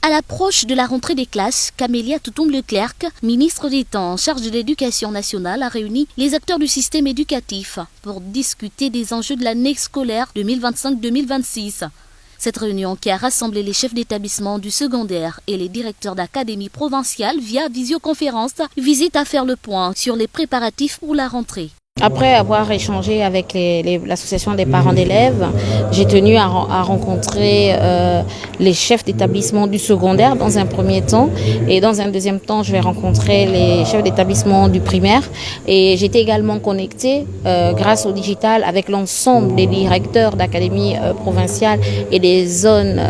À l'approche de la rentrée des classes, Camélia Toutoum-Leclerc, ministre d'État en charge de l'Éducation nationale, a réuni les acteurs du système éducatif pour discuter des enjeux de l'année scolaire 2025-2026. Cette réunion qui a rassemblé les chefs d'établissement du secondaire et les directeurs d'académie provinciale via visioconférence visait à faire le point sur les préparatifs pour la rentrée. Après avoir échangé avec l'association des parents d'élèves, j'ai tenu à rencontrer les chefs d'établissement du secondaire dans un premier temps, et dans un deuxième temps je vais rencontrer les chefs d'établissement du primaire, et j'étais également connectée grâce au digital avec l'ensemble des directeurs d'académie provinciale et des zones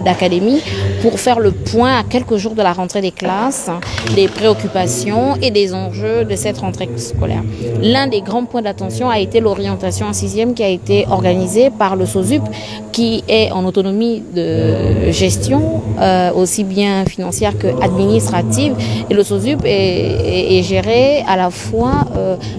d'académie pour faire le point à quelques jours de la rentrée des classes, des préoccupations et des enjeux de cette rentrée scolaire. L'un des grands point d'attention a été l'orientation en 6e qui a été organisée par le SOSUP, qui est en autonomie de gestion, aussi bien financière qu'administrative. Et le SOSUP est géré à la fois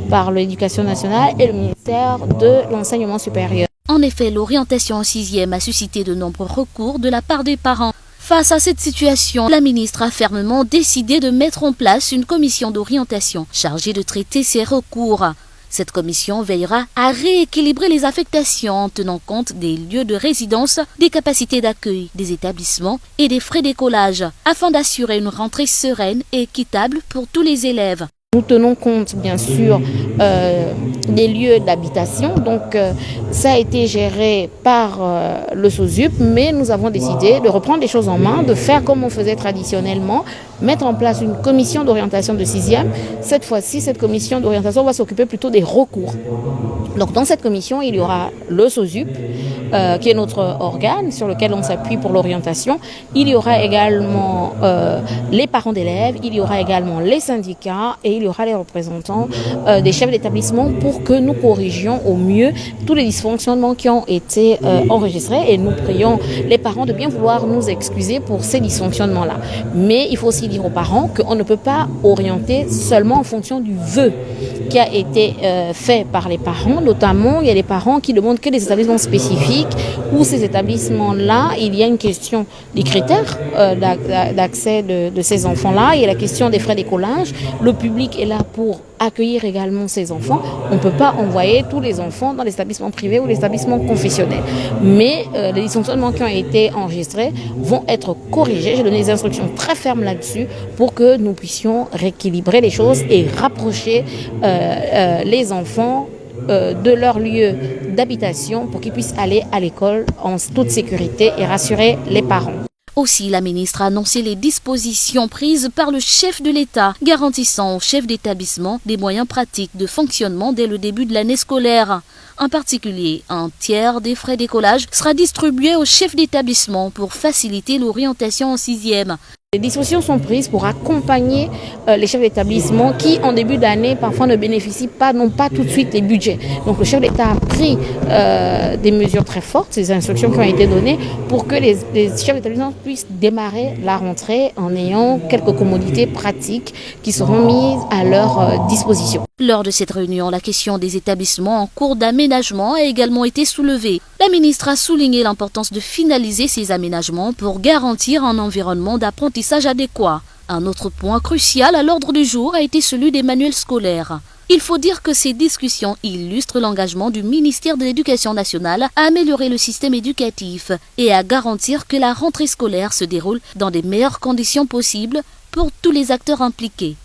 par l'Éducation nationale et le ministère de l'Enseignement supérieur. En effet, l'orientation en 6e a suscité de nombreux recours de la part des parents. Face à cette situation, la ministre a fermement décidé de mettre en place une commission d'orientation chargée de traiter ces recours. Cette commission veillera à rééquilibrer les affectations en tenant compte des lieux de résidence, des capacités d'accueil des établissements et des frais d'écolage, afin d'assurer une rentrée sereine et équitable pour tous les élèves. Nous tenons compte bien sûr des lieux d'habitation, donc ça a été géré par le SOSUP, mais nous avons décidé de reprendre les choses en main, de faire comme on faisait traditionnellement, mettre en place une commission d'orientation de 6e. Cette fois-ci, cette commission d'orientation va s'occuper plutôt des recours. Donc dans cette commission, il y aura le SOSUP, qui est notre organe sur lequel on s'appuie pour l'orientation. Il y aura également les parents d'élèves, il y aura également les syndicats et il y aura les représentants des chefs d'établissement pour que nous corrigions au mieux tous les dysfonctionnements qui ont été enregistrés, et nous prions les parents de bien vouloir nous excuser pour ces dysfonctionnements-là. Mais il faut aussi dire aux parents qu'on ne peut pas orienter seulement en fonction du vœu qui a été fait par les parents. Notamment, il y a des parents qui demandent que des établissements spécifiques, où ces établissements-là, il y a une question des critères d'accès de ces enfants-là, il y a la question des frais d'écolage. Le public est là pour accueillir également ces enfants. On ne peut pas envoyer tous les enfants dans les établissements privés ou les établissements confessionnels. Mais les dysfonctionnements qui ont été enregistrés vont être corrigés. J'ai donné des instructions très fermes là-dessus pour que nous puissions rééquilibrer les choses et rapprocher les enfants de leur lieu d'habitation pour qu'ils puissent aller à l'école en toute sécurité et rassurer les parents. Aussi, la ministre a annoncé les dispositions prises par le chef de l'État, garantissant aux chefs d'établissement des moyens pratiques de fonctionnement dès le début de l'année scolaire. En particulier, un tiers des frais d'écolage sera distribué aux chefs d'établissement pour faciliter l'orientation en 6e. Les dispositions sont prises pour accompagner les chefs d'établissement qui, en début d'année, parfois ne bénéficient pas, n'ont pas tout de suite les budgets. Donc le chef d'État a pris des mesures très fortes, ces instructions qui ont été données, pour que les chefs d'établissement puissent démarrer la rentrée en ayant quelques commodités pratiques qui seront mises à leur disposition. Lors de cette réunion, la question des établissements en cours d'aménagement a également été soulevée. La ministre a souligné l'importance de finaliser ces aménagements pour garantir un environnement d'apprentissage adéquat. Un autre point crucial à l'ordre du jour a été celui des manuels scolaires. Il faut dire que ces discussions illustrent l'engagement du ministère de l'Éducation nationale à améliorer le système éducatif et à garantir que la rentrée scolaire se déroule dans les meilleures conditions possibles pour tous les acteurs impliqués.